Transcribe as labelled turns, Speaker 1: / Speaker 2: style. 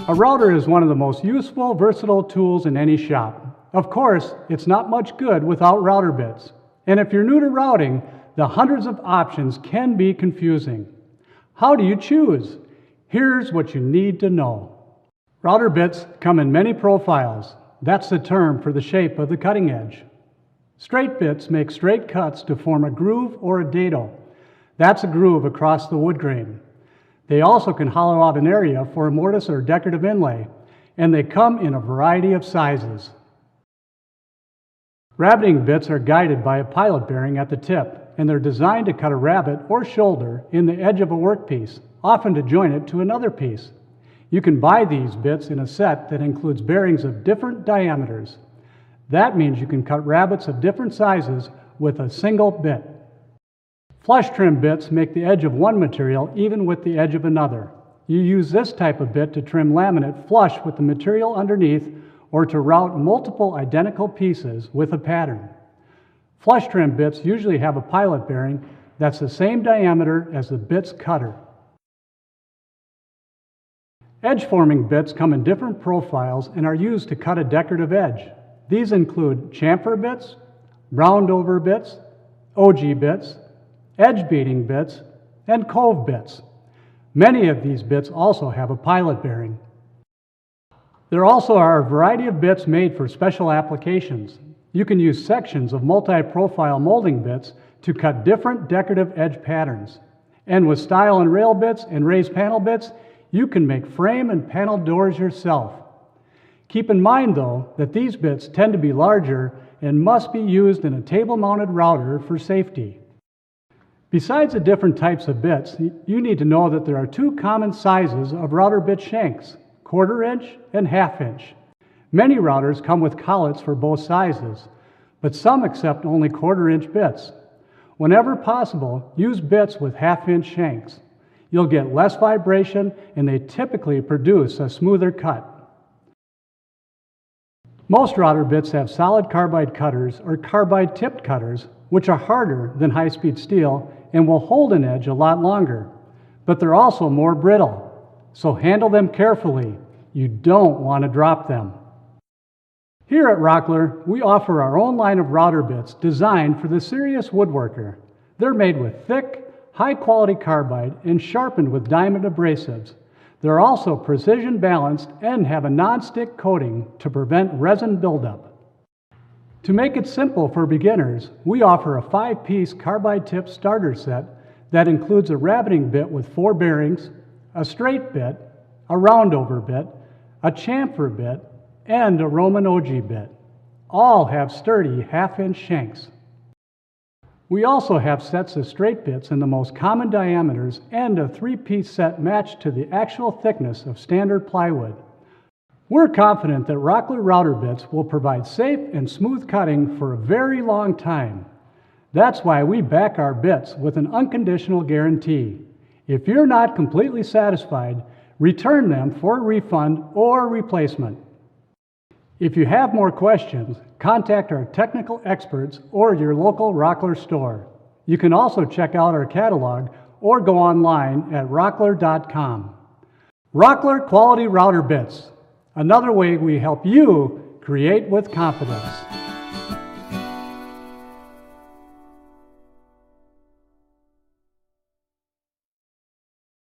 Speaker 1: A router is one of the most useful, versatile tools in any shop. Of course, it's not much good without router bits. And if you're new to routing, the hundreds of options can be confusing. How do you choose? Here's what you need to know. Router bits come in many profiles. That's the term for the shape of the cutting edge. Straight bits make straight cuts to form a groove or a dado. That's a groove across the wood grain. They also can hollow out an area for a mortise or decorative inlay, and they come in a variety of sizes. Rabbeting bits are guided by a pilot bearing at the tip, and they're designed to cut a rabbet or shoulder in the edge of a workpiece, often to join it to another piece. You can buy these bits in a set that includes bearings of different diameters. That means you can cut rabbets of different sizes with a single bit. Flush trim bits make the edge of one material even with the edge of another. You use this type of bit to trim laminate flush with the material underneath or to route multiple identical pieces with a pattern. Flush trim bits usually have a pilot bearing that's the same diameter as the bit's cutter. Edge forming bits come in different profiles and are used to cut a decorative edge. These include chamfer bits, round over bits, OG bits, edge beating bits, and cove bits. Many of these bits also have a pilot bearing. There also are a variety of bits made for special applications. You can use sections of multi-profile molding bits to cut different decorative edge patterns. And with stile and rail bits and raised panel bits, you can make frame and panel doors yourself. Keep in mind, though, that these bits tend to be larger and must be used in a table-mounted router for safety. Besides the different types of bits, you need to know that there are two common sizes of router bit shanks, 1/4 inch and 1/2 inch. Many routers come with collets for both sizes, but some accept only 1/4 inch bits. Whenever possible, use bits with 1/2 inch shanks. You'll get less vibration and they typically produce a smoother cut. Most router bits have solid carbide cutters or carbide tipped cutters, which are harder than high-speed steel and will hold an edge a lot longer, but they're also more brittle, so handle them carefully. You don't want to drop them. Here at Rockler, we offer our own line of router bits designed for the serious woodworker. They're made with thick, high-quality carbide and sharpened with diamond abrasives. They're also precision balanced and have a non-stick coating to prevent resin buildup. To make it simple for beginners, we offer a 5-piece carbide tip starter set that includes a rabbeting bit with 4 bearings, a straight bit, a roundover bit, a chamfer bit, and a Roman OG bit. All have sturdy 1/2 inch shanks. We also have sets of straight bits in the most common diameters and a 3-piece set matched to the actual thickness of standard plywood. We're confident that Rockler router bits will provide safe and smooth cutting for a very long time. That's why we back our bits with an unconditional guarantee. If you're not completely satisfied, return them for a refund or replacement. If you have more questions, contact our technical experts or your local Rockler store. You can also check out our catalog or go online at rockler.com. Rockler Quality Router Bits. Another way we help you create with confidence.